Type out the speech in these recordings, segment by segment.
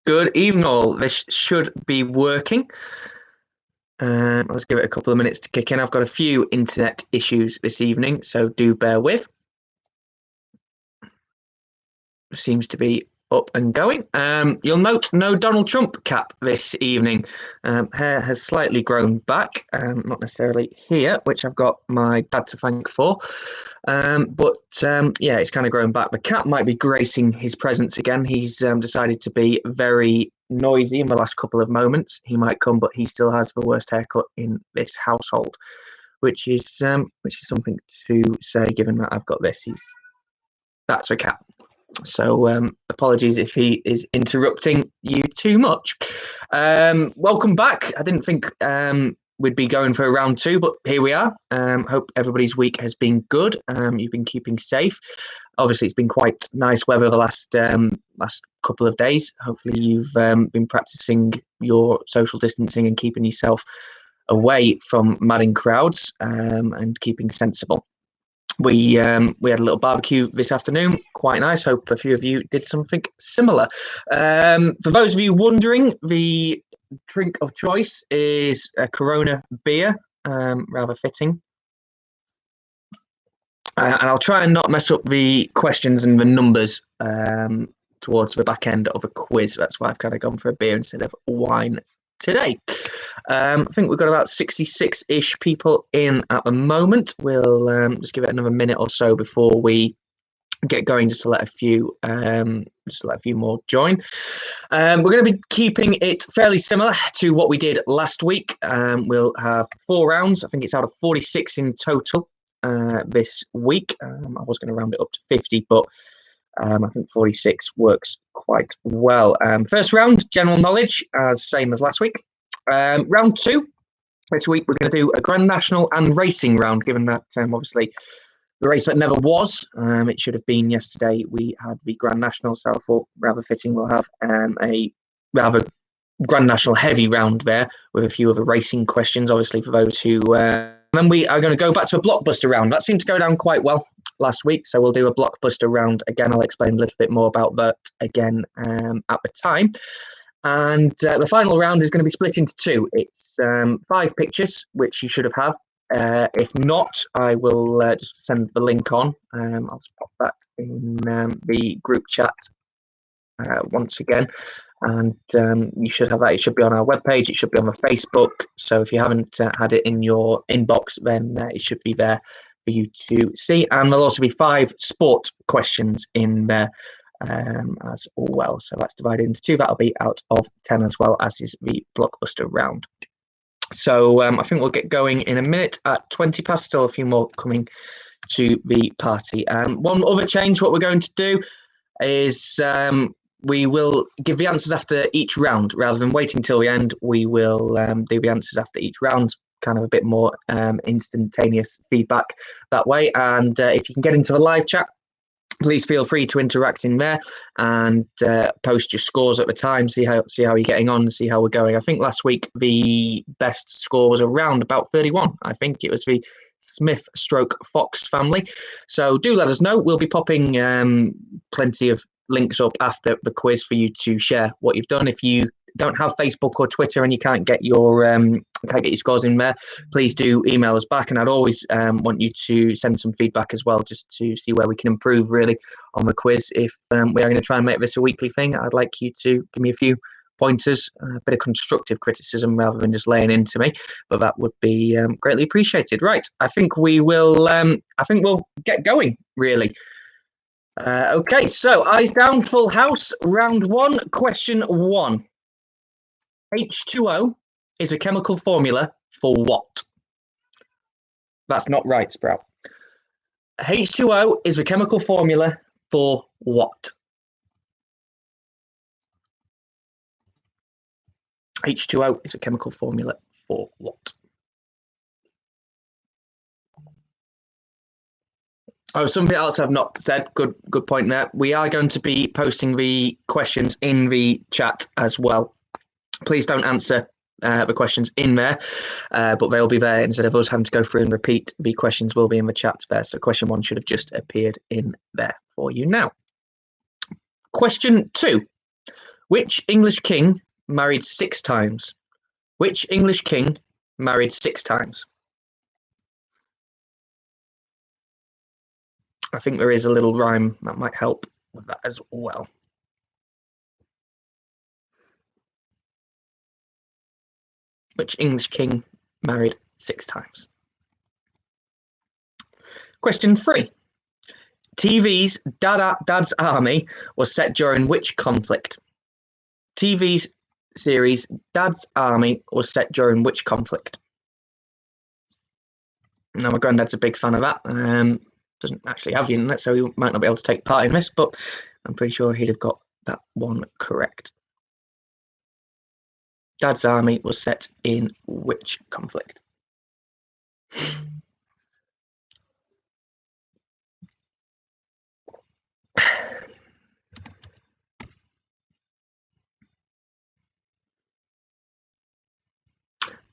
Good evening, all. This should be working. Let's give it a couple of minutes to kick in. I've got a few internet issues this evening, so do bear with. Seems to be up and going. You'll note no Donald Trump cap this evening. Hair has slightly grown back, not necessarily here, which I've got my dad to thank for. But yeah, it's kind of grown back. The cap might be gracing his presence again. He's decided to be very noisy in the last couple of moments. He might come, but he still has the worst haircut in this household, which is something to say given that I've got this. That's a cap. So apologies if he is interrupting you too much. Welcome back. I didn't think we'd be going for round two, but here we are. Hope everybody's week has been good. You've been keeping safe. Obviously, it's been quite nice weather the last couple of days. Hopefully, you've been practicing your social distancing and keeping yourself away from madding crowds and keeping sensible. We had a little barbecue this afternoon, quite nice. Hope a few of you did something similar. For those of you wondering, the drink of choice is a Corona beer, rather fitting. And I'll try and not mess up the questions and the numbers towards the back end of a quiz. That's why I've kind of gone for a beer instead of wine today. I think we've got about 66-ish people in at the moment. We'll just give it another minute or so before we get going, just to let a few more join. We're going to be keeping it fairly similar to what we did last week. We'll have 4 rounds. I think it's out of 46 in total this week. I was going to round it up to 50, but I think 46 works quite well. First round, general knowledge, same as last week. Round 2, this week we're going to do a Grand National and racing round, given that obviously the race that never was, it should have been yesterday, we had the Grand National, so I thought rather fitting we'll have a rather Grand National heavy round there with a few other racing questions, obviously for those who... then we are going to go back to a Blockbuster round. That seemed to go down quite well last week, so we'll do a Blockbuster round again. I'll explain a little bit more about that again at the time. And the final round is going to be split into 2. It's 5 pictures, which you should have had. If not, I will just send the link on. I'll just pop that in the group chat once again. And you should have that. It should be on our webpage. It should be on the Facebook. So if you haven't had it in your inbox, then it should be there for you to see. And there'll also be 5 sport questions in there as well. So that's divided into 2. That'll be out of 10 as well, as is the Blockbuster round. So I think we'll get going in a minute at 20 past. Still a few more coming to the party. One other change, what we're going to do is we will give the answers after each round. Rather than waiting till the end, we will do the answers after each round, kind of a bit more instantaneous feedback that way. And if you can get into the live chat, please feel free to interact in there and post your scores at the time, see how you're getting on, see how we're going. I think last week the best score was around about 31. I think it was the Smith/Fox family. So do let us know. We'll be popping plenty of links up after the quiz for you to share what you've done. If you don't have Facebook or Twitter and you can't get your scores in there, please do email us back, and I'd always want you to send some feedback as well, just to see where we can improve really on the quiz. If we are going to try and make this a weekly thing, I'd like you to give me a few pointers, a bit of constructive criticism rather than just laying into me, but that would be greatly appreciated. Right, I think we will we'll get going really. Okay, so eyes down, full house. Round 1, question 1. H2O is a chemical formula for what? That's not right, Sprout. H2O is a chemical formula for what? H2O is a chemical formula for what? Oh, something else I've not said. Good point there. We are going to be posting the questions in the chat as well. Please don't answer the questions in there, but they'll be there instead of us having to go through and repeat. The questions will be in the chat there. So question 1 should have just appeared in there for you now. Question 2. Which English king married 6 times? Which English king married 6 times? I think there is a little rhyme that might help with that as well. Which English king married 6 times? Question 3. TV's Dad's Army was set during which conflict? TV's series Dad's Army was set during which conflict? Now, my granddad's a big fan of that. Doesn't actually have the internet, so he might not be able to take part in this, but I'm pretty sure he'd have got that one correct. Dad's Army was set in which conflict?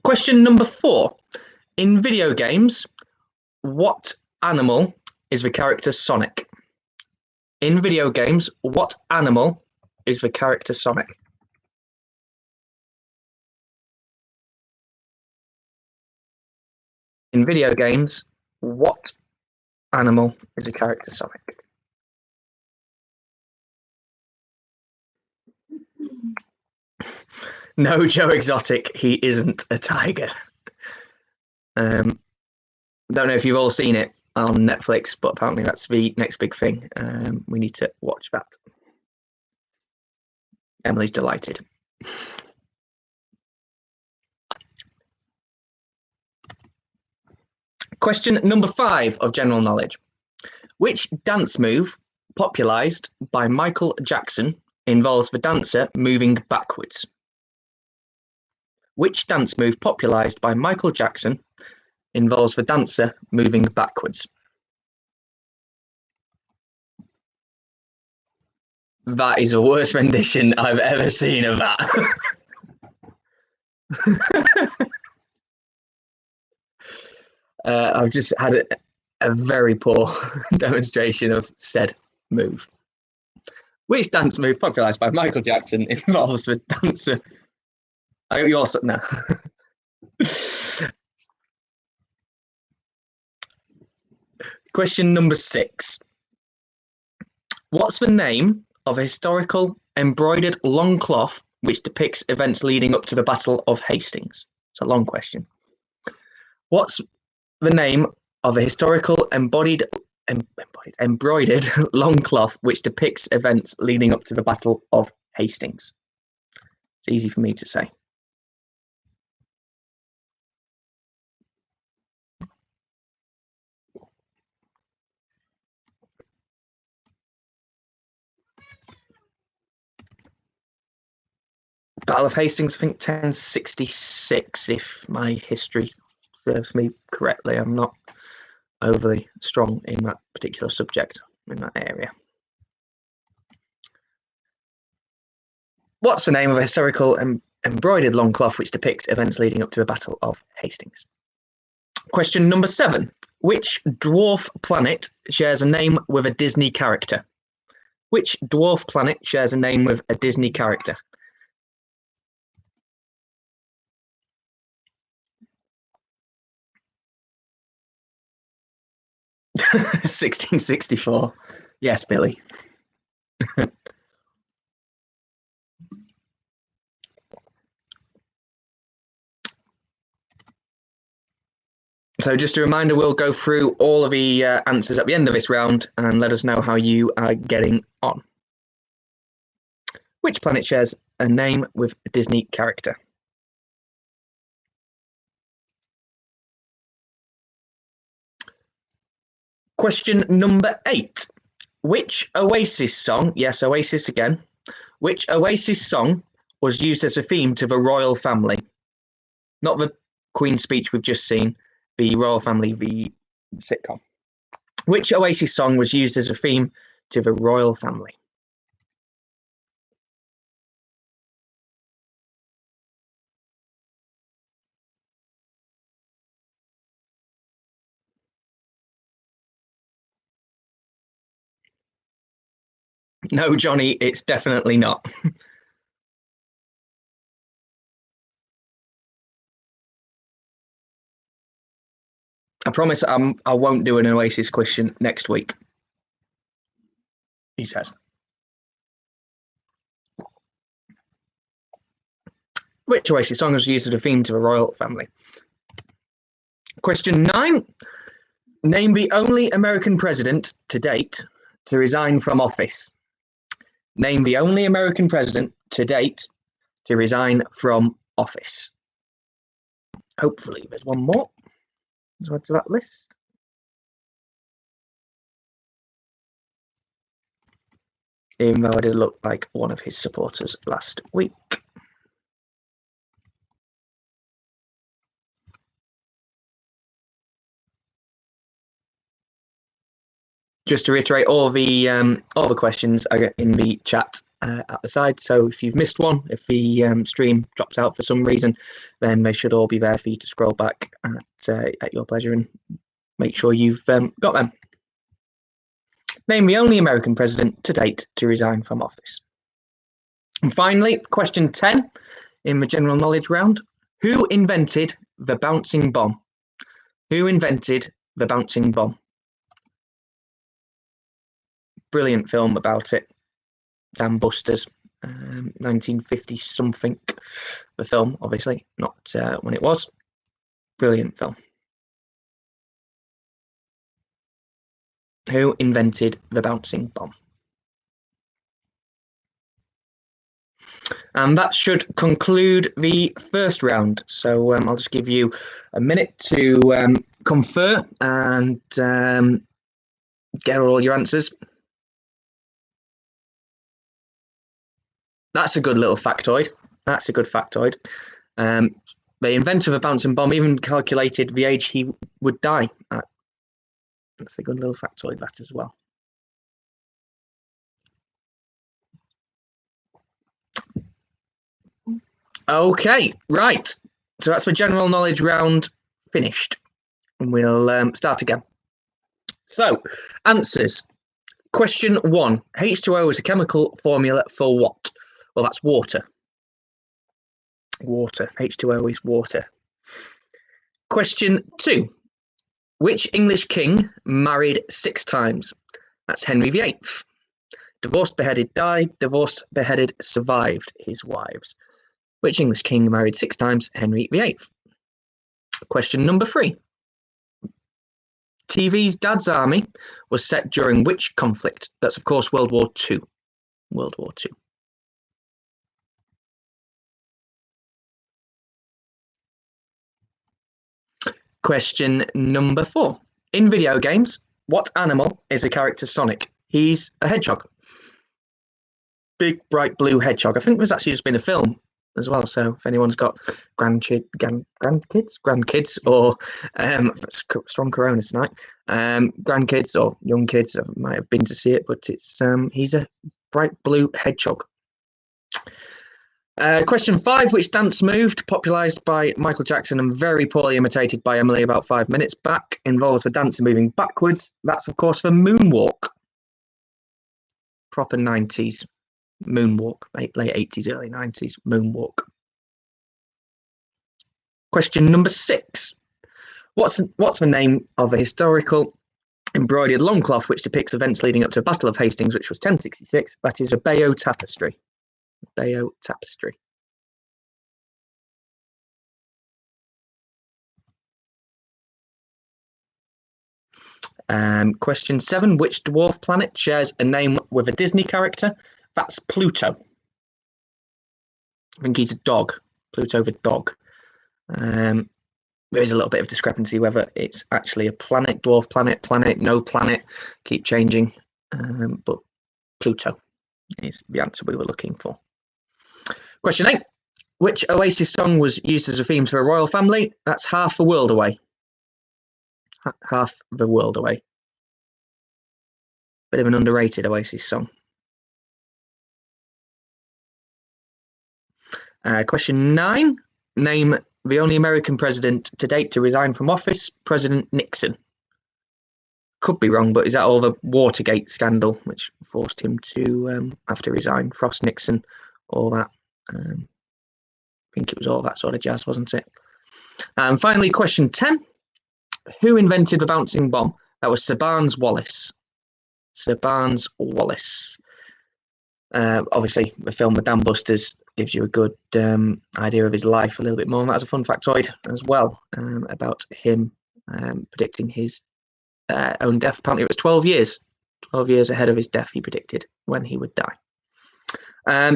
Question number 4. In video games, what animal is the character Sonic? In video games, what animal is the character Sonic? In video games, what animal is the character Sonic? No, Joe Exotic, he isn't a tiger. Don't know if you've all seen it on Netflix, but apparently that's the next big thing. We need to watch that. Emily's delighted. Question number 5 of general knowledge. Which dance move, popularised by Michael Jackson, involves the dancer moving backwards? Which dance move, popularised by Michael Jackson, involves the dancer moving backwards? That is the worst rendition I've ever seen of that. I've just had a very poor demonstration of said move. Which dance move, popularised by Michael Jackson, involves the dancer? I hope you also know. Question number 6. What's the name of a historical embroidered long cloth which depicts events leading up to the Battle of Hastings? It's a long question. What's the name of a historical embroidered long cloth which depicts events leading up to the Battle of Hastings? It's easy for me to say. Battle of Hastings, I think 1066, if my history serves me correctly. I'm not overly strong in that particular subject, in that area. What's the name of a historical embroidered long cloth which depicts events leading up to the Battle of Hastings? Question number 7. Which dwarf planet shares a name with a Disney character? Which dwarf planet shares a name with a Disney character? 1664. Yes, Billy. So just a reminder, we'll go through all of the answers at the end of this round and let us know how you are getting on. Which planet shares a name with a Disney character? Question number 8. Which Oasis song, yes, Oasis again, which Oasis song was used as a theme to the royal family? Not the Queen's speech we've just seen, the royal family, the sitcom. Which Oasis song was used as a theme to the royal family? No, Johnny, it's definitely not. I promise I won't do an Oasis question next week, he says. Which Oasis song was used as a theme to a royal family? Question 9. Name the only American president to date to resign from office. Name the only American president to date to resign from office. Hopefully there's one more. Let's add to that list. Even though I did look like one of his supporters last week. Just to reiterate, all the questions are in the chat at the side. So if you've missed one, if the stream drops out for some reason, then they should all be there for you to scroll back at your pleasure and make sure you've got them. Name the only American president to date to resign from office. And finally, question 10 in the general knowledge round. Who invented the bouncing bomb? Who invented the bouncing bomb? Brilliant film about it. Dam Busters, 1950 something. The film, obviously, not when it was. Brilliant film. Who invented the bouncing bomb? And that should conclude the first round. So I'll just give you a minute to confer and get all your answers. That's a good little factoid. That's a good factoid. The inventor of a bouncing bomb even calculated the age he would die at. That's a good little factoid, that as well. Okay, right. So that's the general knowledge round finished. And we'll start again. So, answers. Question 1. H2O is a chemical formula for what? Well, that's water. Water. H2O is water. Question 2. Which English king married 6 times? That's Henry VIII. Divorced, beheaded, died. Divorced, beheaded, survived his wives. Which English king married 6 times? Henry VIII. Question number 3. TV's Dad's Army was set during which conflict? That's, of course, World War II. World War II. Question number 4. In video games, what animal is a character Sonic? He's a hedgehog. Big, bright blue hedgehog. I think there's actually just been a film as well. So if anyone's got grandkids, or strong Corona tonight, grandkids or young kids might have been to see it, but it's he's a bright blue hedgehog. Question 5. Which dance move, popularised by Michael Jackson and very poorly imitated by Emily about 5 minutes back, involves the dancer moving backwards? That's, of course, the moonwalk. Proper 90s moonwalk. Late 80s, early 90s moonwalk. Question number 6. What's the name of a historical embroidered longcloth which depicts events leading up to the Battle of Hastings, which was 1066? That is a Bayeux tapestry. Bayeux tapestry. Question 7. Which dwarf planet shares a name with a Disney character? That's Pluto. I think he's a dog. Pluto the dog. There is a little bit of discrepancy whether it's actually a planet, dwarf planet, no planet. Keep changing. But Pluto is the answer we were looking for. Question 8. Which Oasis song was used as a theme for a royal family? That's Half the World Away. Half the World Away. Bit of an underrated Oasis song. Question 9. Name the only American president to date to resign from office. President Nixon. Could be wrong, but is that all the Watergate scandal which forced him to have to resign? Frost Nixon, all that. I think it was all that sort of jazz, wasn't it? And finally, question 10. Who invented the bouncing bomb? That was Sir Barnes Wallis. Sir Barnes Wallis. Obviously, the film The Dam Busters gives you a good idea of his life a little bit more. And that's a fun factoid as well about him predicting his own death. Apparently, it was 12 years. 12 years ahead of his death, he predicted when he would die.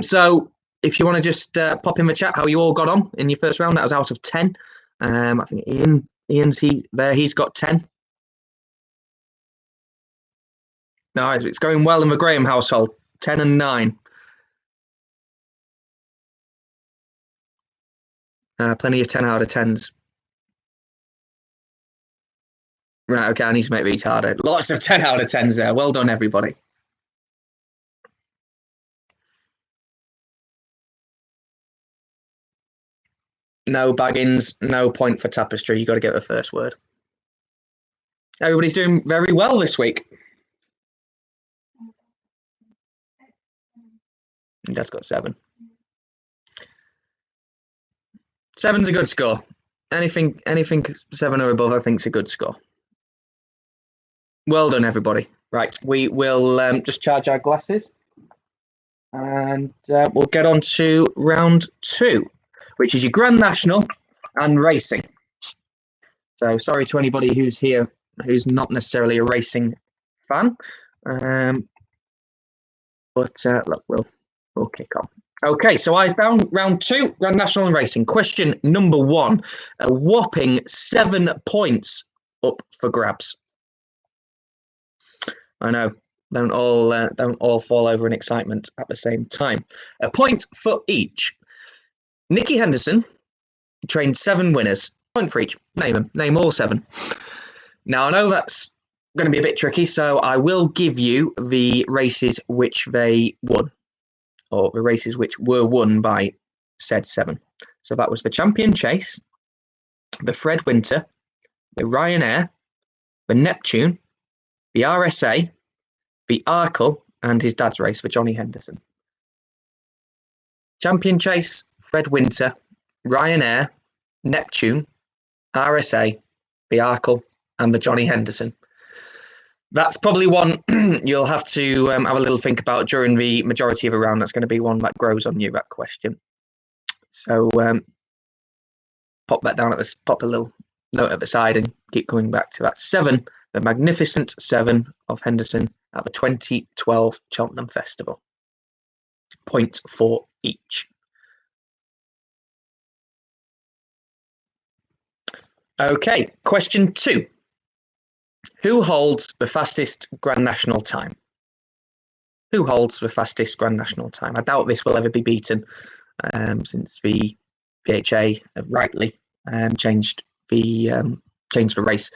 So if you want to just pop in the chat how you all got on in your first round, that was out of 10. I think Ian's he's got 10. No, it's going well in the Graham household. 10 and 9. Plenty of 10 out of 10s. Right, okay, I need to make these harder. Lots of 10 out of 10s there. Well done, everybody. No Baggins, no point for Tapestry. You got to get the first word. Everybody's doing very well this week. Dad's got 7. 7's a good score. Anything 7 or above, I think, is a good score. Well done, everybody. Right, we will just charge our glasses, and we'll get on to round 2, which is your Grand National and racing. So sorry to anybody who's here who's not necessarily a racing fan, but look, we'll kick on. Okay, so I found round 2, Grand National and racing. Question number 1, a whopping 7 points up for grabs. I know, don't all fall over in excitement at the same time. A point for each. Nicky Henderson trained 7 winners. Point for each. Name them. Name all 7. Now I know that's going to be a bit tricky, so I will give you the races which they won, or the races which were won by said 7. So that was the Champion Chase, the Fred Winter, the Ryanair, the Neptune, the RSA, the Arkle, and his dad's race for Johnny Henderson. Champion Chase, Fred Winter, Ryanair, Neptune, RSA, the Arkle, and the Johnny Henderson. That's probably one you'll have to have a little think about during the majority of a round. That's going to be one that grows on you, that question. So pop that down pop a little note at the side and keep coming back to that. 7, the magnificent 7 of Henderson at the 2012 Cheltenham Festival. Point for each. Okay, question 2. Who holds the fastest Grand National time? Who holds the fastest Grand National time? I doubt this will ever be beaten, since the PHA have rightly changed the race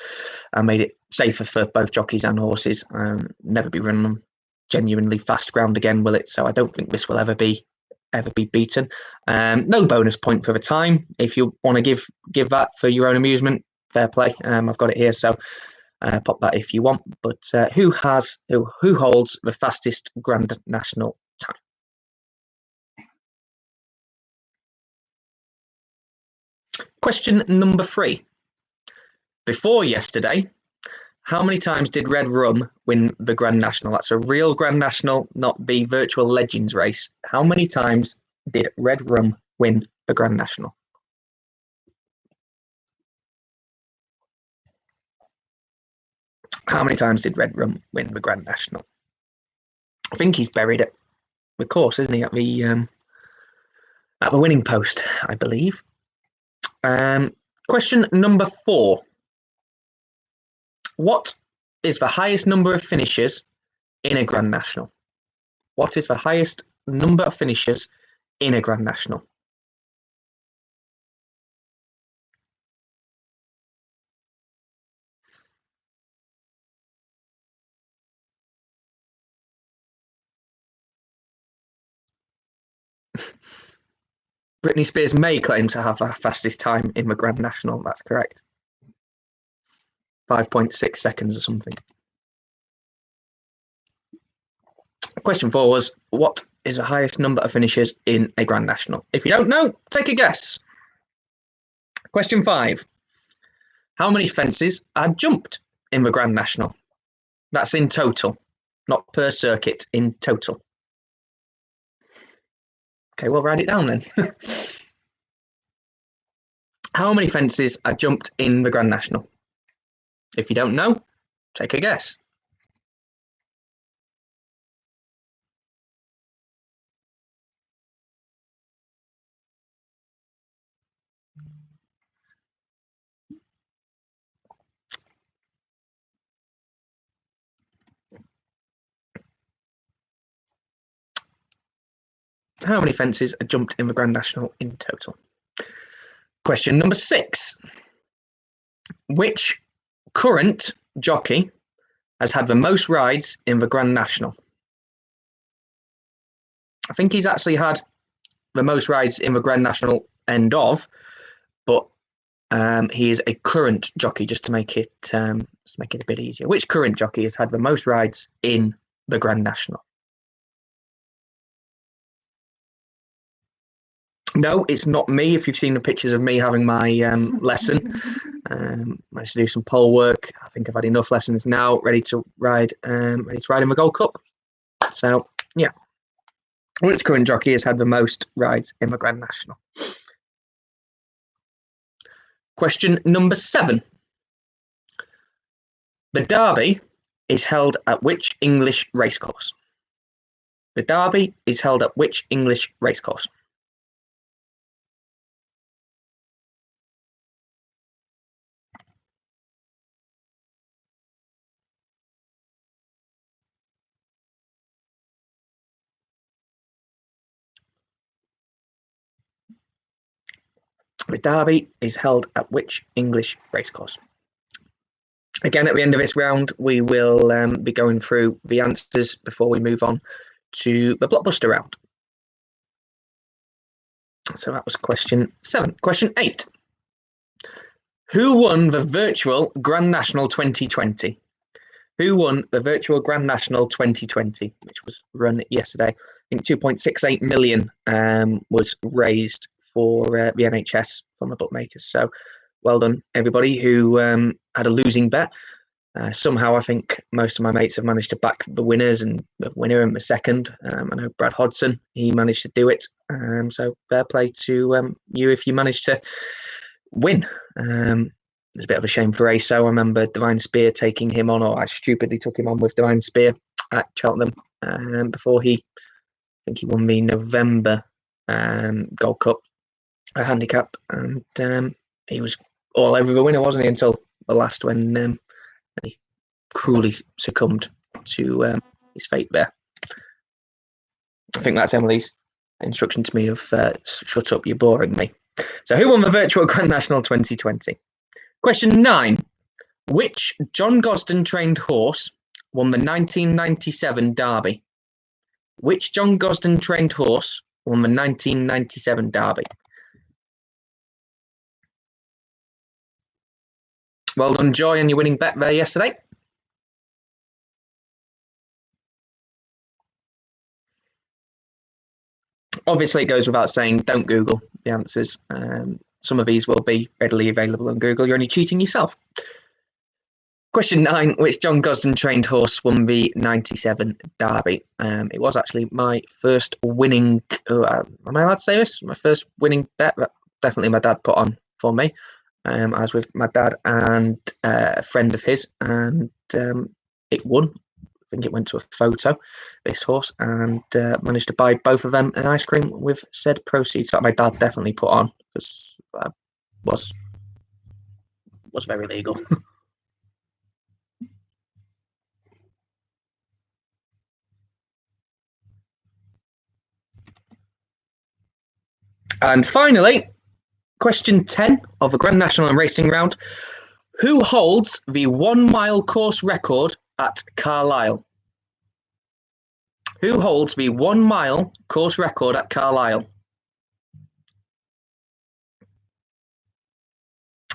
and made it safer for both jockeys and horses. Never be run on genuinely fast ground again, will it? So I don't think this will ever be beaten. No bonus point for the time. If you want to give that for your own amusement, fair play. I've got it here, so pop that if you want. But who holds the fastest Grand National time? Question number 3. Before yesterday, how many times did Red Rum win the Grand National? That's a real Grand National, not the virtual Legends race. How many times did Red Rum win the Grand National? How many times did Red Rum win the Grand National? I think he's buried at the course, isn't he? At the winning post, I believe. Question number 4. What is the highest number of finishes in a Grand National? What is the highest number of finishes in a Grand National? Britney Spears may claim to have the fastest time in the Grand National. That's correct. 5.6 seconds or something. Question 4 was, what is the highest number of finishes in a Grand National? If you don't know, take a guess. Question 5. How many fences are jumped in the Grand National? That's in total, not per circuit, in total. Okay, well, write it down then. How many fences are jumped in the Grand National? If you don't know, take a guess. How many fences are jumped in the Grand National in total? Question number 6. Which current jockey has had the most rides in the Grand National? I think he's actually had the most rides in the Grand National end of, but he is a current jockey, just to make it a bit easier. Which current jockey has had the most rides in the Grand National? No, it's not me. If you've seen the pictures of me having my lesson, managed to do some pole work. I think I've had enough lessons now, ready to ride in the Gold Cup. So yeah, which current jockey has had the most rides in the Grand National? Question number 7. The Derby is held at which English racecourse? The Derby is held at which English racecourse? The Derby is held at which English racecourse? Again, at the end of this round, we will be going through the answers before we move on to the Blockbuster round. So that was question 7. Question 8. Who won the virtual Grand National 2020? Who won the virtual Grand National 2020, which was run yesterday? I think 2.68 million was raised for the NHS from the bookmakers. So well done, everybody who had a losing bet. Somehow, I think most of my mates have managed to back the winners, and the winner and the second. I know Brad Hodson, he managed to do it. So fair play to you if you managed to win. It's a bit of a shame for ASO. I remember Divine Spear taking him on, or I stupidly took him on with Divine Spear at Cheltenham before I think he won the November Gold Cup handicap, and he was all over the winner, wasn't he, until the last when he cruelly succumbed to his fate there. I think that's Emily's instruction to me of shut up, you're boring me. So who won the virtual Grand National 2020? Question 9. Which John Gosden trained horse won the 1997 Derby? Which John Gosden trained horse won the 1997 Derby? Well done, Joy, on your winning bet there yesterday. Obviously, it goes without saying, don't Google the answers. Some of these will be readily available on Google. You're only cheating yourself. Question 9. Which John Gosden trained horse won the 97 Derby? It was actually my first winning... am I allowed to say this? My first winning bet that definitely my dad put on for me. I was with my dad and a friend of his, and it won. I think it went to a photo, this horse, and managed to buy both of them an ice cream with said proceeds that my dad definitely put on, because I was very legal. And finally, question 10 of the Grand National and Racing round. Who holds the 1 mile course record at Carlisle? Who holds the 1 mile course record at Carlisle?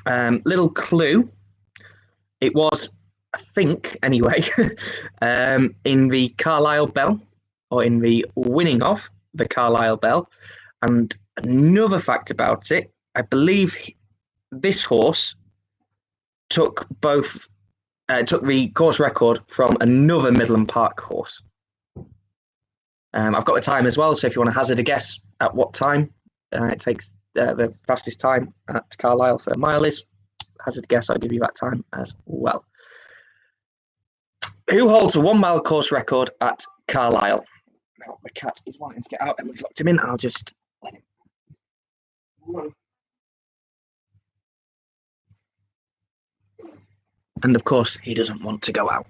Little clue. It was, I think, anyway, in the Carlisle Bell, or in the winning of the Carlisle Bell. And another fact about it, I believe this horse took the course record from another Middleham Park horse. I've got a time as well, so if you want to hazard a guess at what time it takes the fastest time at Carlisle for a mile is, hazard a guess, I'll give you that time as well. Who holds a 1 mile course record at Carlisle? Now, the cat is wanting to get out and we've locked him in. I'll just let him. And of course, he doesn't want to go out.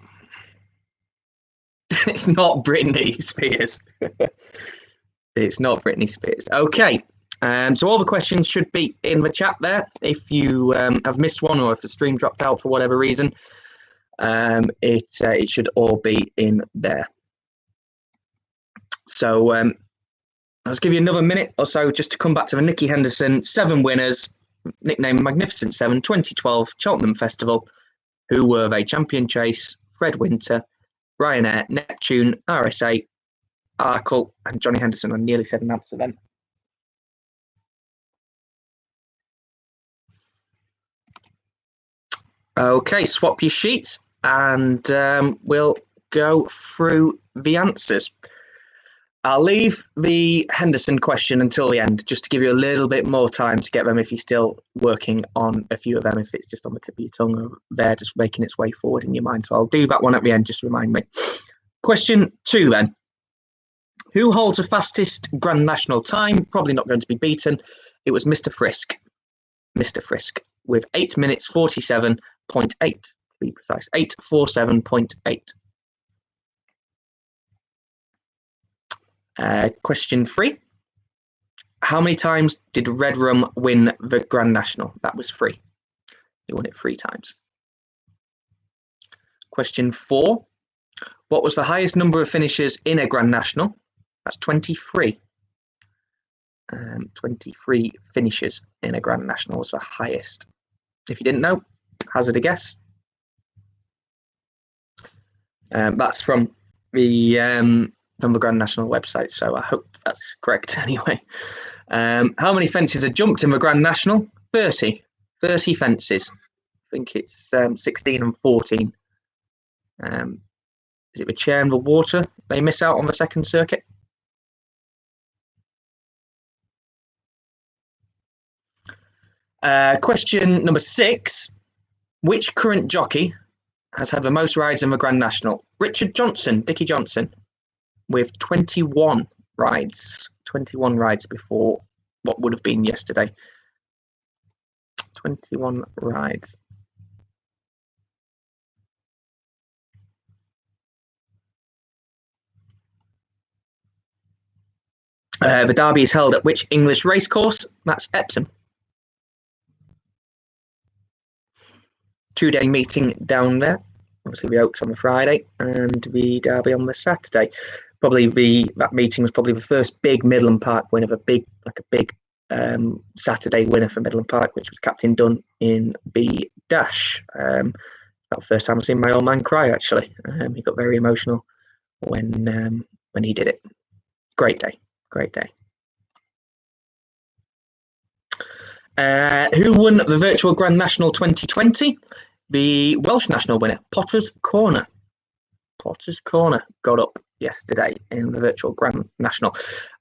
It's not Britney Spears. It's not Britney Spears. Okay. So all the questions should be in the chat there. If you have missed one or if the stream dropped out for whatever reason, it should all be in there. So I'll give you another minute or so just to come back to the Nicky Henderson 7 winners, nicknamed Magnificent 7, 2012 Cheltenham Festival. Who were they? Champion Chase, Fred Winter, Ryanair, Neptune, RSA, Arkle, and Johnny Henderson. I nearly said an answer then. Okay, swap your sheets and we'll go through the answers. I'll leave the Henderson question until the end, just to give you a little bit more time to get them if you're still working on a few of them, if it's just on the tip of your tongue or there just making its way forward in your mind. So I'll do that one at the end, just remind me. Question 2 then. Who holds the fastest Grand National time? Probably not going to be beaten. It was Mr. Frisk. Mr. Frisk with 8 minutes 47.8 to be precise. 8:47.8. Question 3. How many times did Red Rum win the Grand National? That was 3. He won it 3 times. Question 4. What was the highest number of finishes in a Grand National? That's 23. 23 finishes in a Grand National was the highest. If you didn't know, hazard a guess. That's from the Grand National website, so I hope that's correct anyway. How many fences are jumped in the Grand National? 30 fences. I think it's 16 and 14. Is it the chair and the water they miss out on the second circuit? Question number 6. Which current jockey has had the most rides in the Grand National? Richard Johnson, Dickie Johnson, with 21 rides. 21 rides before what would have been yesterday. 21 rides. The Derby is held at which English racecourse? That's Epsom. 2-day meeting down there. Obviously the Oaks on the Friday and the Derby on the Saturday. Probably that meeting was probably the first big Middleham Park win of a big Saturday winner for Middleham Park, which was Captain Dunn in B Dash. That was the first time I've seen my old man cry. Actually, he got very emotional when he did it. Great day. Who won the virtual Grand National 2020? The Welsh National winner, Potter's Corner. Potter's Corner got up yesterday in the virtual Grand National.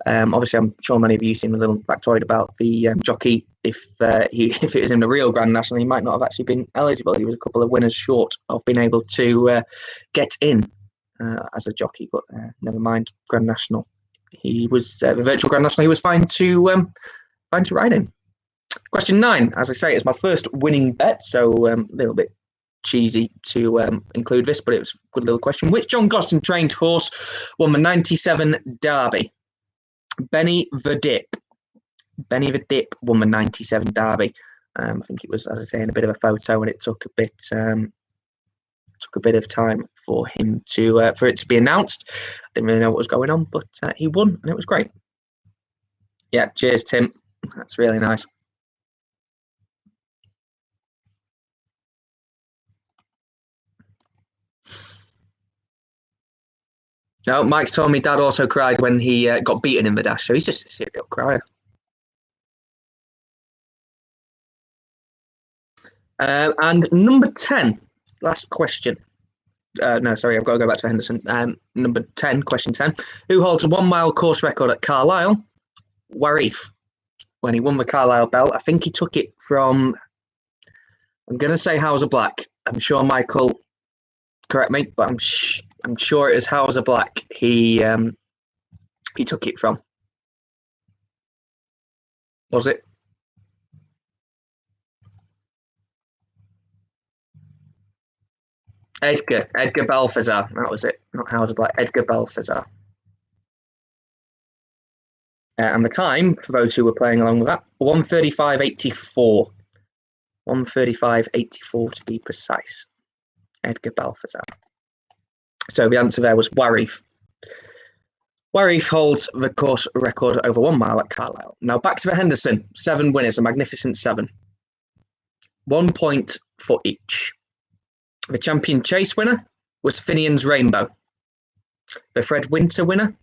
Obviously, I'm sure many of you seen a little factoid about the jockey. If it was in the real Grand National, he might not have actually been eligible. He was a couple of winners short of being able to get in as a jockey, but never mind. Grand National. He was the virtual Grand National. He was fine to ride in. Question 9. As I say, it's my first winning bet, so a little bit cheesy to include this, but it was a good little question. Which John Gosden trained horse won the 97 Derby? Benny the Dip. Benny the Dip won the 97 Derby. I think it was, as I say, in a bit of a photo, and it took a bit of time for him for it to be announced. Didn't really know what was going on, but he won, and it was great. Yeah, cheers, Tim. That's really nice. No, Mike's told me Dad also cried when he got beaten in the dash, so he's just a serial crier. And number 10, last question. No, sorry, I've got to go back to Henderson. Number 10, question 10. Who holds a 1 mile course record at Carlisle? Warif. When he won the Carlisle belt, I think he took it from, I'm going to say Hauser Black. I'm sure Michael, correct me, but I'm sure it is Hauser Black he took it from. Was it? Edgar Balthazar. That was it. Not Hauser Black. Edgar Balthazar. And the time, for those who were playing along with that, 1:35.84. 1:35.84 to be precise. Edgar Balthazar. So the answer there was Warif. Warif holds the course record over 1 mile at Carlisle. Now back to the Henderson. 7 winners, a magnificent 7. 1 point for each. The champion chase winner was Finian's Rainbow. The Fred Winter winner,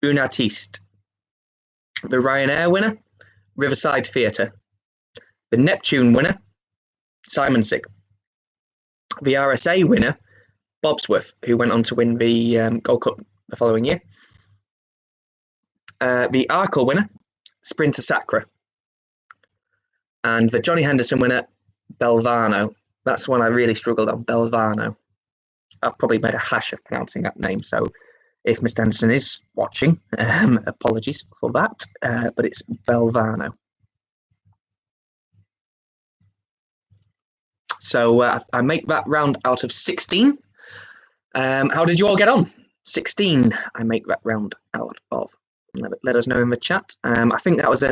Un Artiste. The Ryanair winner, Riverside Theatre. The Neptune winner, Simon Sig. The RSA winner, Bobsworth, who went on to win the Gold Cup the following year. The Arkle winner, Sprinter Sacra. And the Johnny Henderson winner, Belvano. That's one I really struggled on, Belvano. I've probably made a hash of pronouncing that name, so if Mr. Henderson is watching, apologies for that, but it's Belvano. So I make that round out of 16. How did you all get on? 16, I make that round out of. Let us know in the chat. I think that was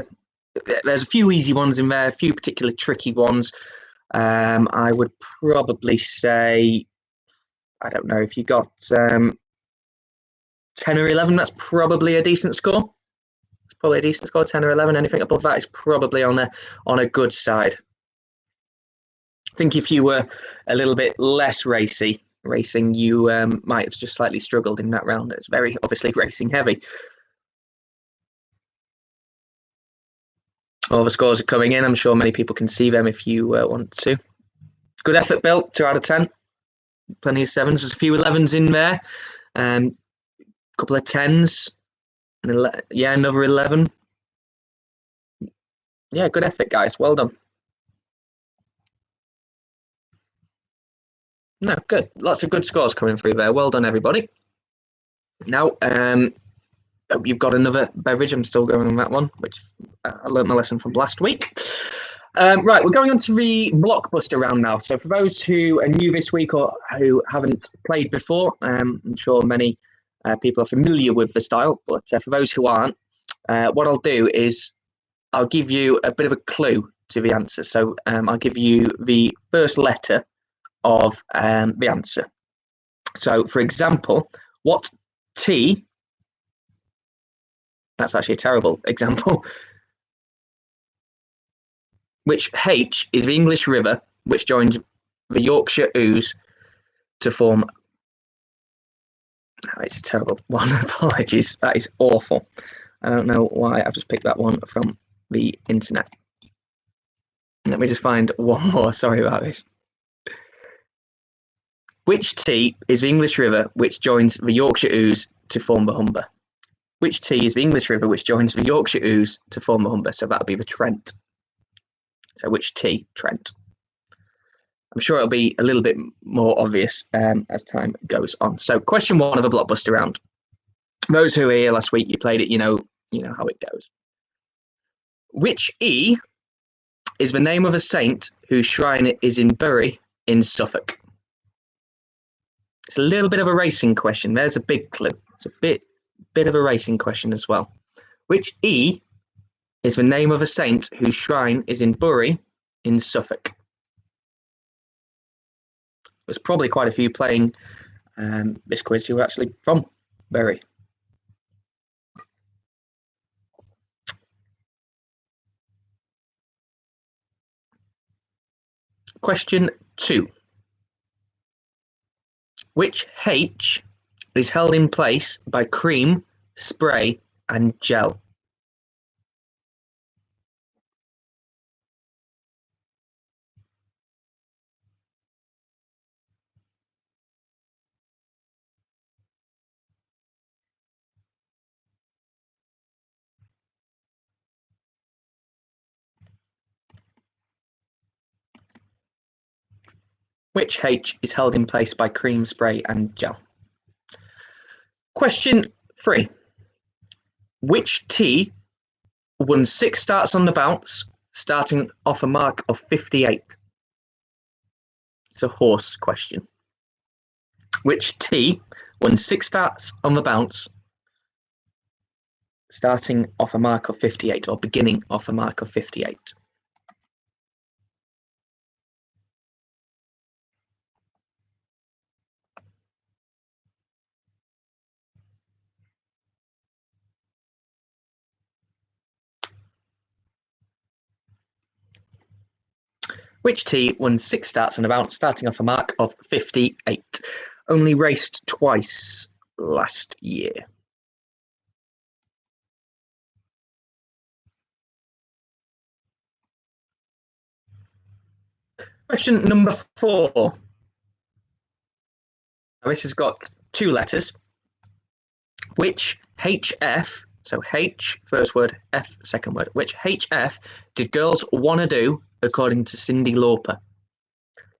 there's a few easy ones in there, a few particularly tricky ones. I would probably say, I don't know, if you got 10 or 11, that's probably a decent score. It's probably a decent score, 10 or 11. Anything above that is probably on a good side. I think if you were a little bit less racing, you might have just slightly struggled in that round. It's very obviously racing heavy. All the scores are coming in. I'm sure many people can see them if you want to. Good effort, Bill. 2 out of 10. Plenty of 7s. There's a few 11s in there. A couple of 10s. And another 11. Yeah, good effort, guys. Well done. No, good. Lots of good scores coming through there. Well done, everybody. Now, hope you've got another beverage. I'm still going on that one, which I learnt my lesson from last week. Right, we're going on to the Blockbuster round now. So for those who are new this week or who haven't played before, I'm sure many people are familiar with the style, but for those who aren't, what I'll do is I'll give you a bit of a clue to the answer. So I'll give you the first letter of the answer. So, for example, what T, that's actually a terrible example, which H is the English river which joins the Yorkshire Ouse to form. Oh, it's a terrible one. Apologies. That is awful. I don't know why I've just picked that one from the internet. Let me just find one more. Sorry about this. Which T is the English river which joins the Yorkshire Ouse to form the Humber? Which T is the English river which joins the Yorkshire Ouse to form the Humber? So that would be the Trent. So which T? Trent. I'm sure it'll be a little bit more obvious as time goes on. So question 1 of the Blockbuster round. Those who were here last week, you played it, you know how it goes. Which E is the name of a saint whose shrine is in Bury in Suffolk? It's a little bit of a racing question. There's a big clue. It's a bit of a racing question as well. Which E is the name of a saint whose shrine is in Bury in Suffolk? There's probably quite a few playing this quiz who are actually from Bury. Question 2. Which H is held in place by cream, spray, and gel? Which H is held in place by cream, spray, and gel? Question 3. Which T won 6 starts on the bounce, starting off a mark of 58? It's a horse question. Which T won 6 starts on the bounce, starting off a mark of 58, or beginning off a mark of 58? Which T won 6 starts on the bounce, starting off a mark of 58? Only raced twice last year. Question number 4. Now this has got 2 letters. Which HF, so H first word, F second word, which HF did girls want to do according to Cyndi Lauper?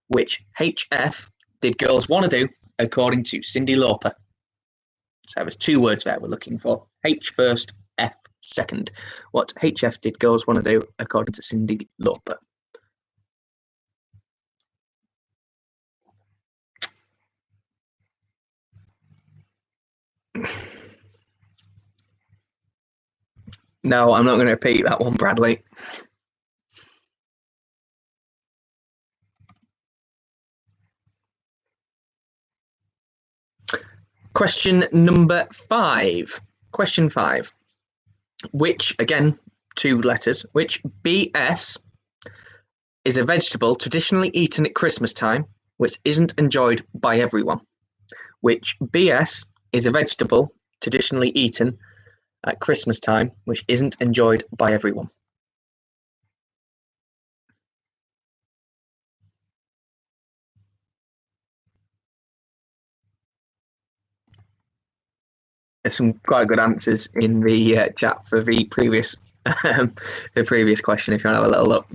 Which HF did girls want to do according to Cyndi Lauper? So there's 2 words there we're looking for. H first, F second. What HF did girls want to do according to Cyndi Lauper? No, I'm not going to repeat that one, Bradley. Question number 5. Question 5. Which, again, 2 letters, which BS is a vegetable traditionally eaten at Christmas time, which isn't enjoyed by everyone? Which BS is a vegetable traditionally eaten at Christmas time, which isn't enjoyed by everyone? There's some quite good answers in the chat for the previous question, if you want to have a little look.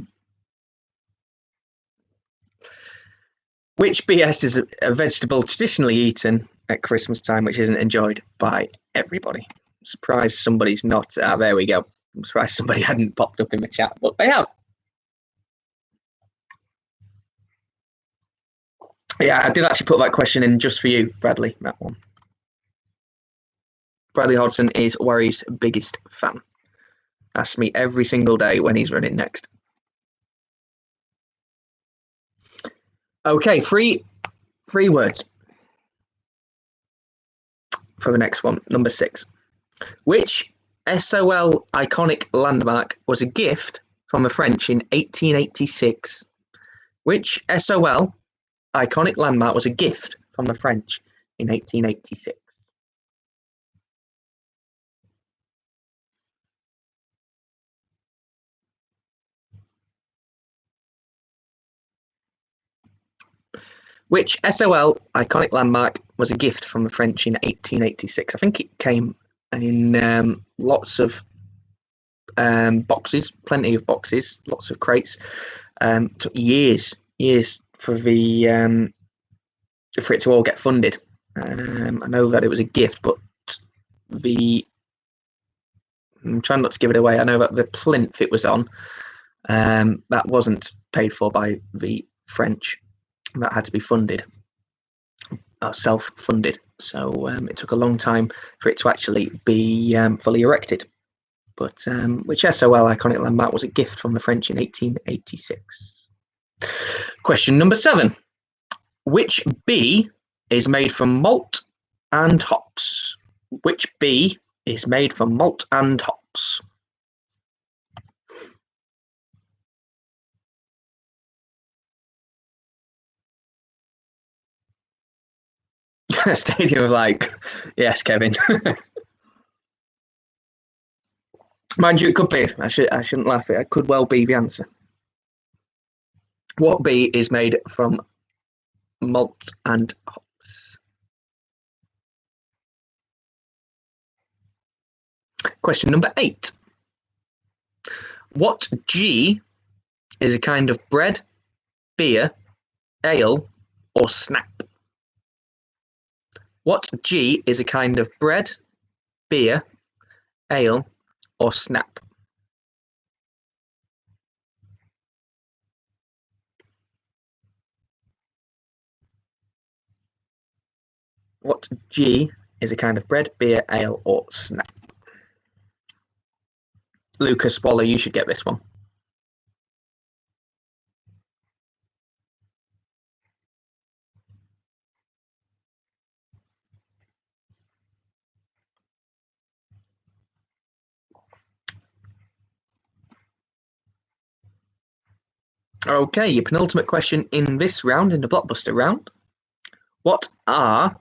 Which BS is a vegetable traditionally eaten at Christmas time, which isn't enjoyed by everybody? I'm surprised somebody's not. There we go. I'm surprised somebody hadn't popped up in the chat, but they have. Yeah, I did actually put that question in just for you, Bradley, that one. Bradley Hodgson is Warrior's biggest fan. Asks me every single day when he's running next. Okay, three words for the next one. Number 6. Which SOL iconic landmark was a gift from the French in 1886? Which SOL iconic landmark was a gift from the French in 1886? Which SOL iconic landmark was a gift from the French in 1886? I think it came in lots of boxes, plenty of boxes, lots of crates. Took years for the for it to all get funded. I know that it was a gift, but I'm trying not to give it away. I know that the plinth it was on, that wasn't paid for by the French. That had to be funded, self-funded. So it took a long time for it to actually be fully erected. But which SOL iconic landmark was a gift from the French in 1886? Question number 7. Which B is made from malt and hops? Which B is made from malt and hops? Stadium of like, yes, Kevin. Mind you, it could be. I shouldn't laugh. It could well be the answer. What B is made from malt and hops? Question number 8. What G is a kind of bread, beer, ale, or snap? What G is a kind of bread, beer, ale, or snap? What G is a kind of bread, beer, ale, or snap? Lucas Waller, you should get this one. Okay, your penultimate question in this round, in the Blockbuster round. What R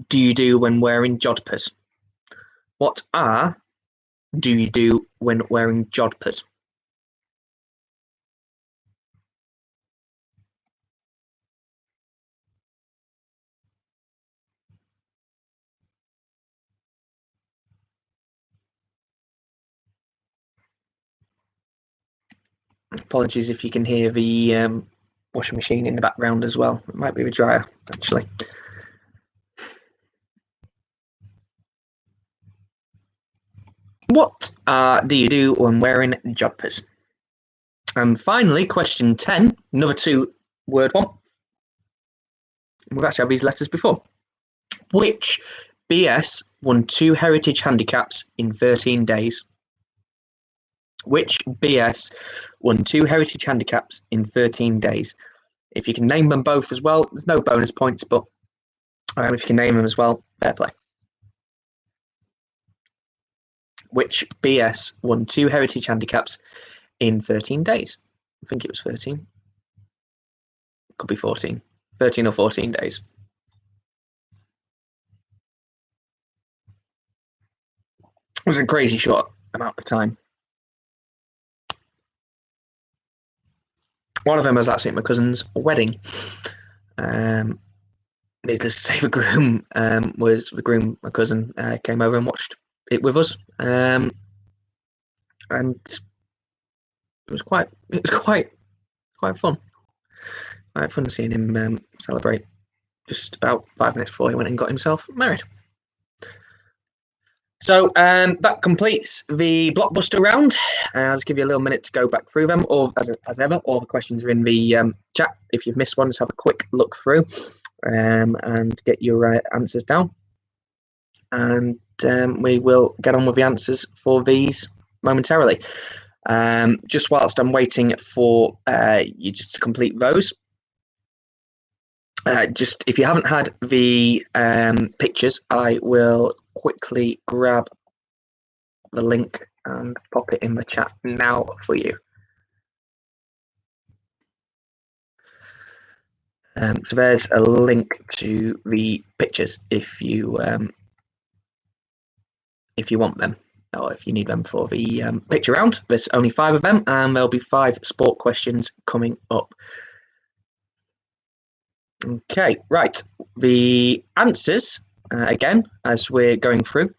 do you do when wearing jodhpurs? What R do you do when wearing jodhpurs? Apologies if you can hear the washing machine in the background as well. It might be the dryer, actually. What do you do when wearing jodhpurs? And finally, question 10, another two-word one. We've actually had these letters before. Which BS won 2 heritage handicaps in 13 days? Which BS won 2 heritage handicaps in 13 days? If you can name them both as well, there's no bonus points, but if you can name them as well, fair play. Which BS won 2 heritage handicaps in 13 days? I think it was 13. Could be 14. 13 or 14 days. It was a crazy short amount of time. One of them was actually at my cousin's wedding. Needless to say, the groom my cousin, came over and watched it with us, and it was quite fun. Quite fun seeing him celebrate just about 5 minutes before he went and got himself married. So that completes the Blockbuster round. I'll just give you a little minute to go back through them, or as ever, all the questions are in the chat. If you've missed one, just have a quick look through and get your answers down. And we will get on with the answers for these momentarily. Just whilst I'm waiting for you just to complete those, just if you haven't had the pictures, I will quickly grab the link and pop it in the chat now for you. So there's a link to the pictures if you want them, or if you need them for the picture round. There's only 5 of them, and there'll be 5 sport questions coming up. Okay, right. The answers, again, as we're going through,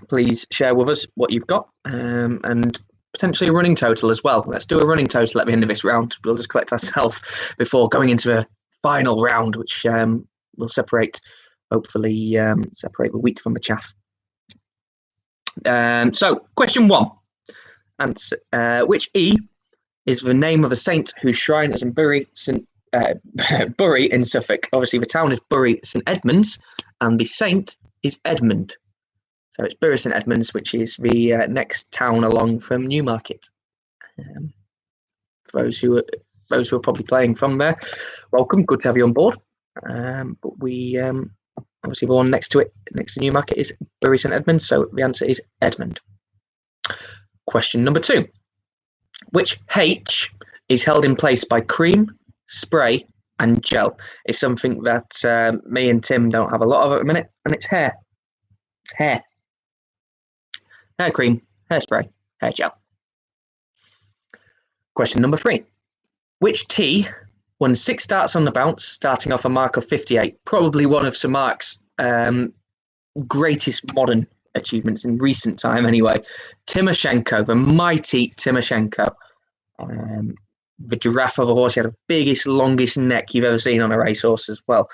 please share with us what you've got, and potentially a running total as well. Let's do a running total at the end of this round. We'll just collect ourselves before going into the final round, which will hopefully separate the wheat from the chaff. So, question 1. Answer, which E is the name of a saint whose shrine is in Bury in Suffolk? Obviously, the town is Bury St Edmunds, and the saint is Edmund. So it's Bury St Edmunds, which is the next town along from Newmarket. For those who are probably playing from there, welcome. Good to have you on board. But we obviously the one next to Newmarket is Bury St Edmunds, so the answer is Edmund. Question number 2. Which H is held in place by cream, spray, and gel? It's something that me and Tim don't have a lot of at the minute, and it's hair. It's hair. Hair cream, hairspray, hair gel. Question number 3. Which T won 6 starts on the bounce, starting off a mark of 58? Probably one of Sir Mark's greatest modern achievements in recent time, anyway. Timoshenko, the mighty Timoshenko. the giraffe of a horse. He had the biggest, longest neck you've ever seen on a racehorse as well.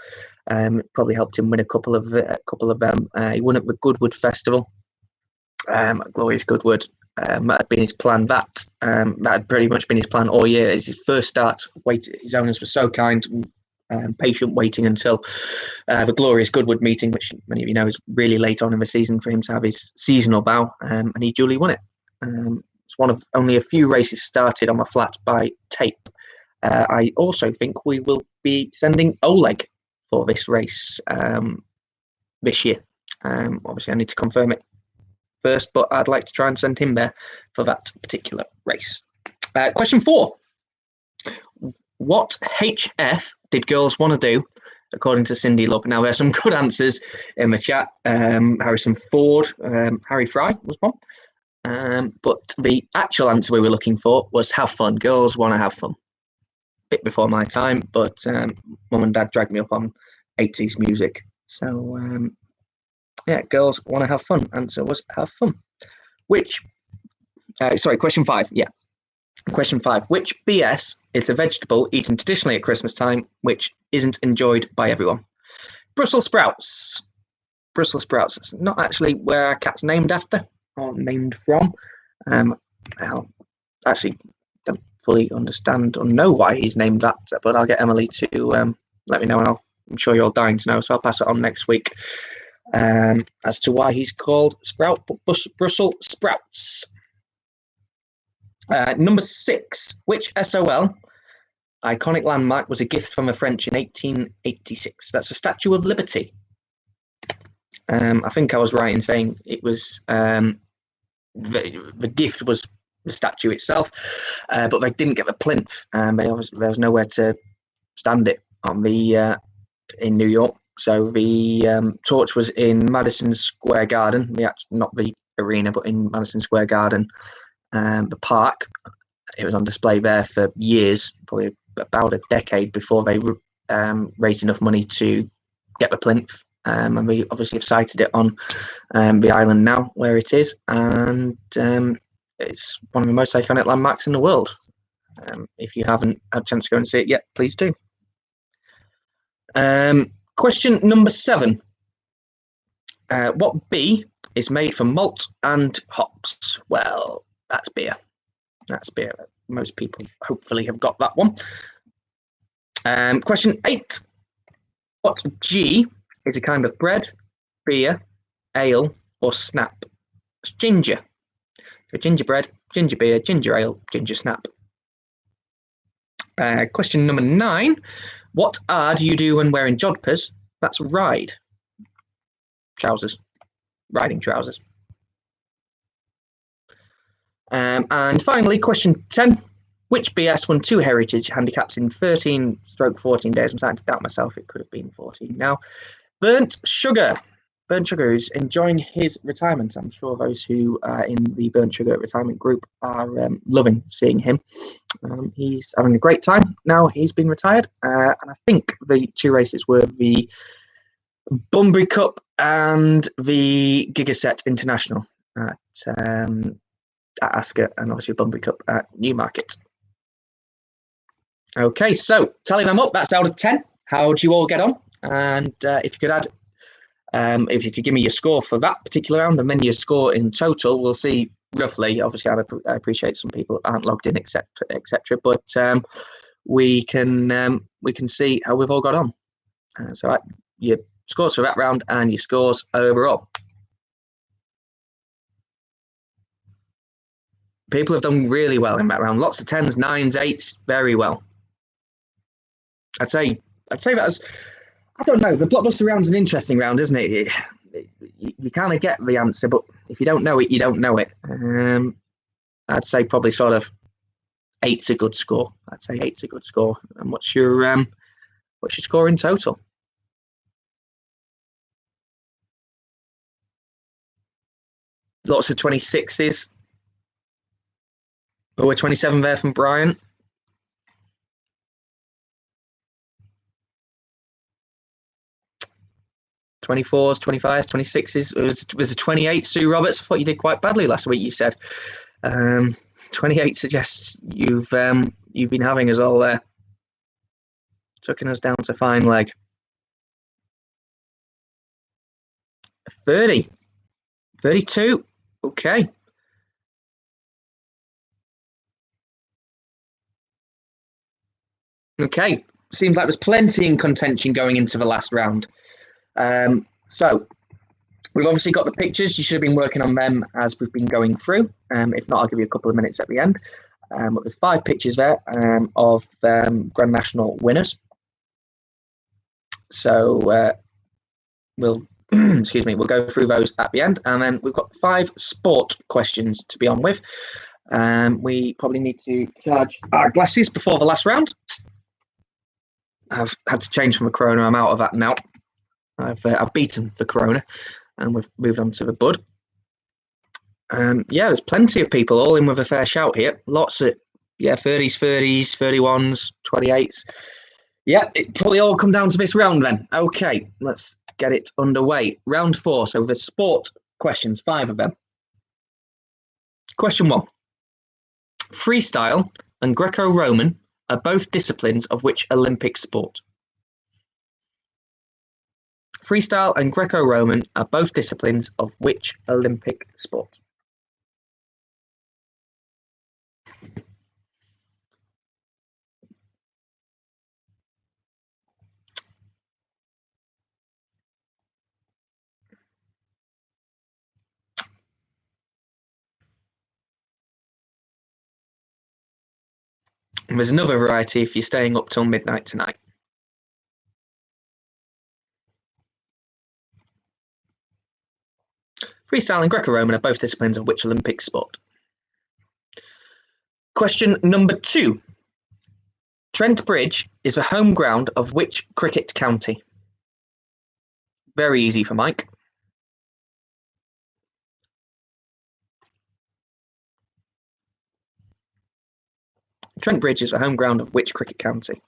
It probably helped him win a couple of them. He won at the Goodwood Festival. Glorious Goodwood. That had been his plan. That had pretty much been his plan all year. It's his first start. His owners were so kind, patient, waiting until the glorious Goodwood meeting, which many of you know is really late on in the season for him to have his seasonal bow, and he duly won it. It's one of only a few races started on the flat by tape. I also think we will be sending Oleg for this race this year. Obviously, I need to confirm it first, but I'd like to try and send him there for that particular race. Question 4. What HF did girls want to do, according to Cindy Love? Now, there's some good answers in the chat. Harrison Ford, Harry Fry was one. But the actual answer we were looking for was have fun. Girls want to have fun. Bit before my time, but mum and dad dragged me up on 80s music. So, yeah, girls want to have fun. Answer was have fun. Question 5. Yeah. Question 5. Which BS is a vegetable eaten traditionally at Christmas time, which isn't enjoyed by everyone? Brussels sprouts. Brussels sprouts. It's not actually where our cat's named after or named from. I actually don't fully understand or know why he's named that, but I'll get Emily to let me know, and I'm sure you're all dying to know, so I'll pass it on next week as to why he's called Brussels sprouts. Number 6. Which SOL iconic landmark was a gift from the French in 1886? That's the Statue of Liberty. I think I was right in saying it was the gift was the statue itself, but they didn't get the plinth. There was nowhere to stand it on the in New York. So the torch was in Madison Square Garden, not the arena, but in Madison Square Garden. The park, it was on display there for years, probably about a decade before they raised enough money to get the plinth. And we obviously have sighted it on the island now where it is, and it's one of the most iconic landmarks in the world. If you haven't had a chance to go and see it yet, please do. Question number 7. What B is made from malt and hops? Well, that's beer. That's beer. Most people hopefully have got that one. Question 8. What G is a kind of bread, beer, ale, or snap? It's ginger. So gingerbread, ginger beer, ginger ale, ginger snap. Question number 9. What R do you do when wearing jodhpurs? That's ride. Trousers. Riding trousers. And finally, question 10. Which BS won 2 heritage handicaps in 13/14 days? I'm starting to doubt myself. It could have been 14 now. Burnt Sugar. Burnt Sugar is enjoying his retirement. I'm sure those who are in the Burnt Sugar retirement group are loving seeing him. He's having a great time now. He's been retired. And I think the 2 races were the Bunbury Cup and the Gigaset International at Ascot, and obviously Bunbury Cup at Newmarket. Okay, so tally them up. That's out of 10. How do you all get on? And if you could add, if you could give me your score for that particular round, and then your score in total, we'll see roughly. Obviously, I appreciate some people aren't logged in, etc., but we can see how we've all got on. So your scores for that round and your scores overall. People have done really well in that round. Lots of 10s, 9s, 8s, very well. I'd say that's, I don't know, the Blockbuster round's an interesting round, isn't it? You kind of get the answer, but if you don't know it, you don't know it. I'd say probably sort of 8's a good score. I'd say 8's a good score. And what's your score in total? Lots of 26s. Oh, we're 27 there from Brian. '24s, 25s, 26s. It was a 28, Sue Roberts. I thought you did quite badly last week, you said. 28 suggests you've been having us all there. Tucking us down to fine leg. 30. 32. Okay. Okay. Seems like there's plenty in contention going into the last round. So we've obviously got the pictures. You should have been working on them as we've been going through. If not, I'll give you a couple of minutes at the end. But there's 5 pictures there of Grand National winners. So we'll excuse me, we'll go through those at the end, and then we've got 5 sport questions to be on with. We probably need to charge our glasses before the last round. I've had to change from a Corona. I'm out of that now. I've beaten the Corona, and we've moved on to the Bud. Yeah, there's plenty of people all in with a fair shout here. Lots of 30s, 31s, 28s. Yeah, it probably all come down to this round then. Okay, let's get it underway. Round 4. So the sport questions, 5 of them. Question 1. Freestyle and Greco-Roman are both disciplines of which Olympic sport? Freestyle and Greco-Roman are both disciplines of which Olympic sport? And there's another variety if you're staying up till midnight tonight. Freestyle and Greco-Roman are both disciplines of which Olympic sport? Question number 2. Trent Bridge is the home ground of which cricket county? Very easy for Mike. Trent Bridge is the home ground of which cricket county?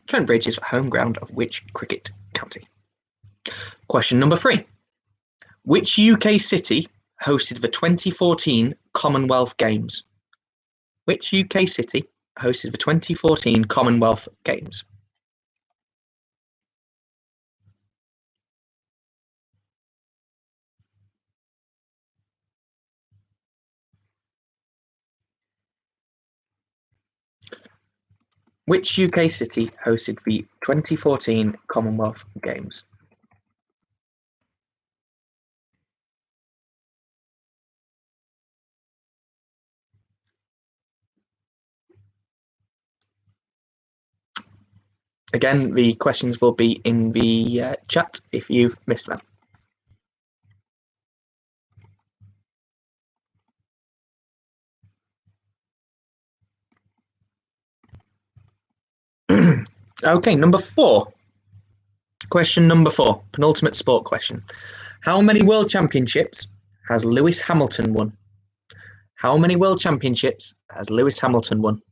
Trent Bridge is the home ground of which cricket county? Question number 3. Which UK city hosted the 2014 Commonwealth Games? Which UK city hosted the 2014 Commonwealth Games? Which UK city hosted the 2014 Commonwealth Games? Again, the questions will be in the chat if you've missed them. Okay, number 4. Question number 4, penultimate sport question. How many world championships has Lewis Hamilton won? How many world championships has Lewis Hamilton won?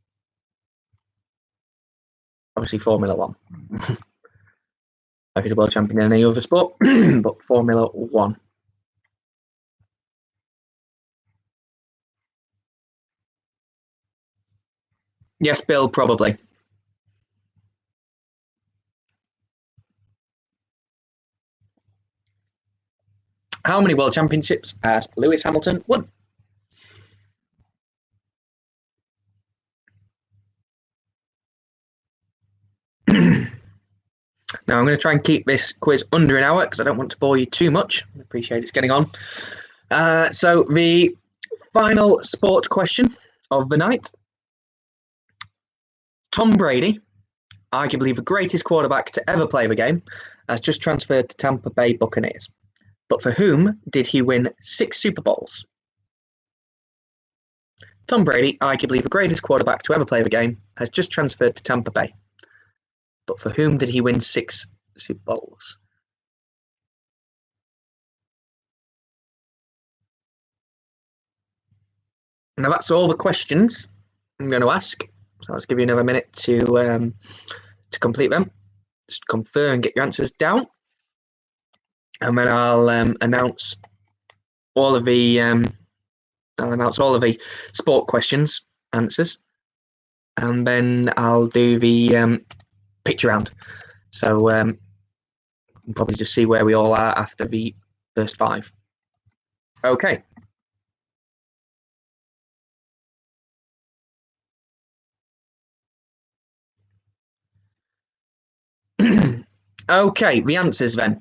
Obviously Formula 1. If he's a world champion in any other sport, but Formula 1. Yes, Bill, probably. How many world championships has Lewis Hamilton won? Now, I'm going to try and keep this quiz under an hour because I don't want to bore you too much. I appreciate it's getting on. So the final sport question of the night. Tom Brady, arguably the greatest quarterback to ever play the game, has just transferred to Tampa Bay Buccaneers. But for whom did he win 6 Super Bowls? Tom Brady, arguably the greatest quarterback to ever play the game, has just transferred to Tampa Bay. But for whom did he win 6 Super Bowls? Now that's all the questions I'm going to ask. So let's give you another minute to complete them. Just confirm and get your answers down, and then I'll announce all of the sport questions answers, and then I'll do the picture round. So we'll probably just see where we all are after the first 5. Okay. Okay, the answers then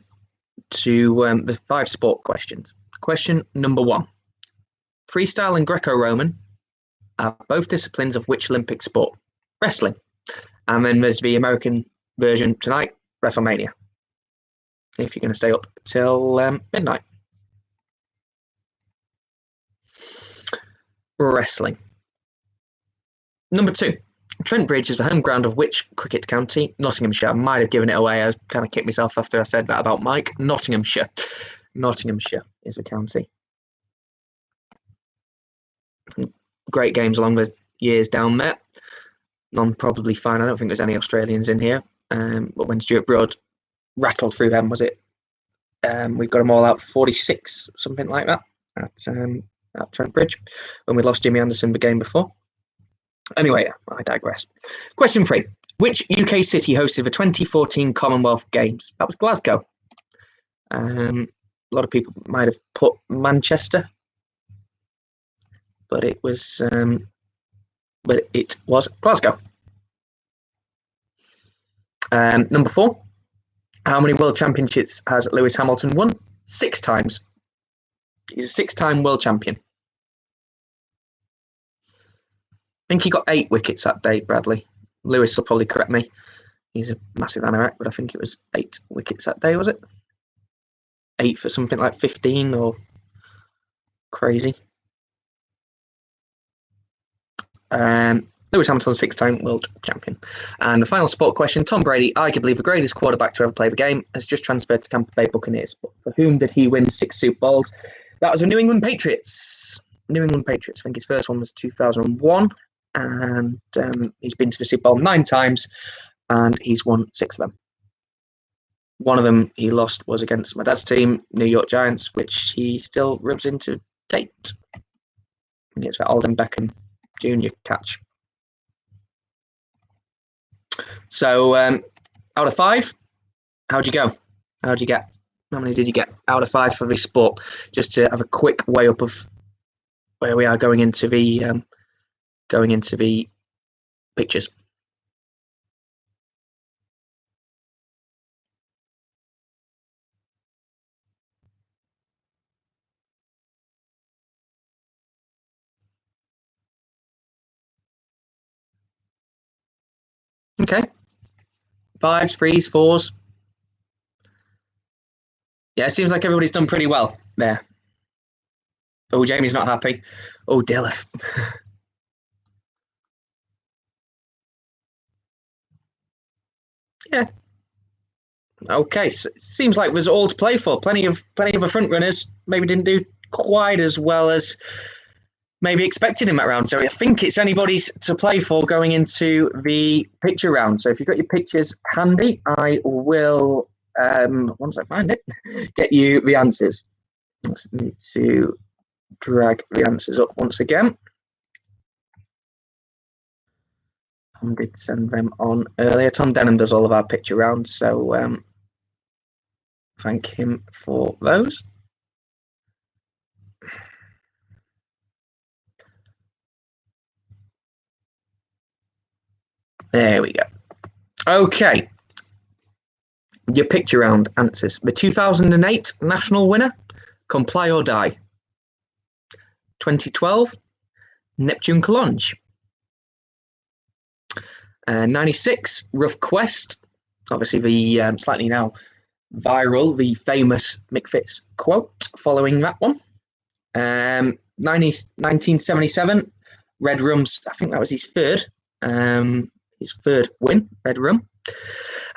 to the 5 sport questions. Question number 1. Freestyle and Greco-Roman are both disciplines of which Olympic sport? Wrestling. And then there's the American version tonight, WrestleMania. If you're going to stay up till midnight. Wrestling. Number 2. Trent Bridge is the home ground of which cricket county? Nottinghamshire. I might have given it away. I kind of kicked myself after I said that about Mike. Nottinghamshire. Nottinghamshire is the county. Great games along the years down there. None probably fine. I don't think there's any Australians in here. But when Stuart Broad rattled through them, was it? We've got them all out 46, something like that, at Trent Bridge, when we lost Jimmy Anderson the game before. Anyway, I digress. Question 3. Which UK city hosted the 2014 Commonwealth Games? That was Glasgow. A lot of people might have put Manchester, but it was Glasgow. Number 4. How many world championships has Lewis Hamilton won? 6 times. He's a 6-time world champion. I think he got 8 wickets that day, Bradley. Lewis will probably correct me. He's a massive anorak, but I think it was 8 wickets that day, was it? 8 for something like 15 or crazy. Lewis Hamilton, 6-time world champion. And the final sport question. Tom Brady, arguably the greatest quarterback to ever play the game, has just transferred to Tampa Bay Buccaneers. But for whom did he win 6 Super Bowls? That was the New England Patriots. New England Patriots. I think his first one was 2001. And he's been to the Super Bowl 9 times, and he's won 6 of them. One of them he lost was against my dad's team, New York Giants, which he still rubs into date. And it's that Alden Beckham Jr. catch. So, out of 5, how'd you go? How'd you get? How many did you get out of 5 for this sport? Just to have a quick weigh up of where we are going into the pictures. Okay. 5s, 3s, 4s. Yeah, it seems like everybody's done pretty well there. Oh, Jamie's not happy. Oh, Dilla. Yeah. Okay, so it seems like there's all to play for. Plenty of the front runners maybe didn't do quite as well as maybe expected in that round. So I think it's anybody's to play for going into the picture round. So if you've got your pictures handy, I will, once I find it, get you the answers. Let's need to drag the answers up once again. Tom did send them on earlier. Tom Denham does all of our picture rounds, so thank him for those. There we go. Okay. Your picture round answers. The 2008 national winner, Comply or Die. 2012, Neptune Collonge. 96, Rough Quest. Obviously the slightly now viral, the famous Mick Fitz quote following that one. 1977, Red Rum's, I think that was his third win, Red Rum.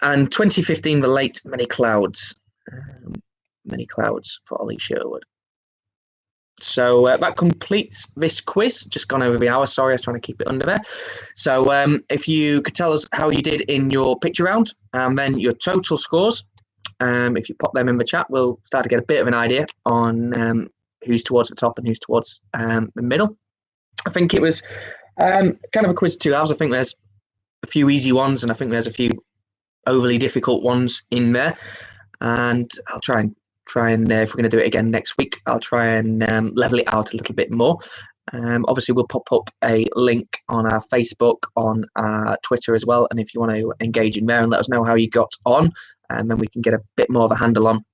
And 2015, the late Many Clouds. Many Clouds for Ollie Sherwood. So that completes this quiz. Just gone over the hour. Sorry, I was trying to keep it under there. So if you could tell us how you did in your picture round, and then your total scores. If you pop them in the chat, we'll start to get a bit of an idea on who's towards the top and who's towards the middle. I think it was kind of a quiz 2 halves. I think there's a few easy ones, and I think there's a few overly difficult ones in there. And I'll try and if we're going to do it again next week, I'll try and level it out a little bit more. Obviously, we'll pop up a link on our Facebook, on our Twitter as well. And if you want to engage in there and let us know how you got on, then we can get a bit more of a handle on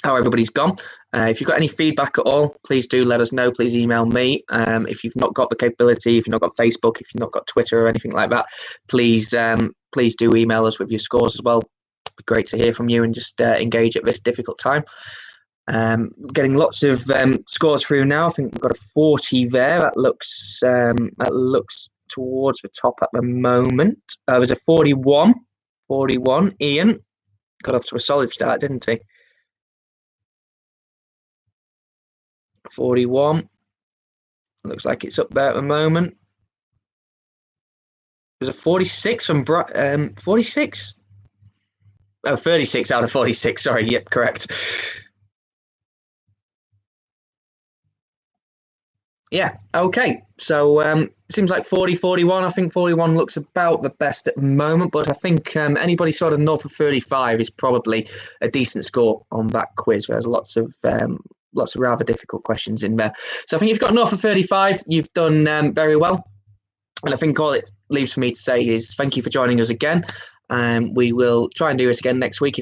how everybody's gone. If you've got any feedback at all, please do let us know. Please email me. If you've not got the capability, if you've not got Facebook, if you've not got Twitter or anything like that, please do email us with your scores as well. It'd be great to hear from you and just engage at this difficult time. Getting lots of scores through now. I think we've got a 40 there. That looks towards the top at the moment. There's a 41. Ian got off to a solid start, didn't he? 41. Looks like it's up there at the moment. There's a 46 from 46. Oh, 36 out of 46. Sorry. Yep, correct. Yeah. Okay. So seems like 40, 41. I think 41 looks about the best at the moment, but I think anybody sort of north of 35 is probably a decent score on that quiz. There's lots of rather difficult questions in there. So I think you've got north of 35. You've done very well. And I think all it leaves for me to say is thank you for joining us again. We will try and do this again next week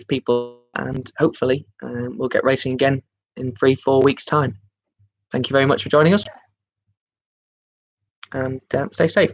and hopefully we'll get racing again in 3-4 weeks' time. Thank you very much for joining us, and stay safe.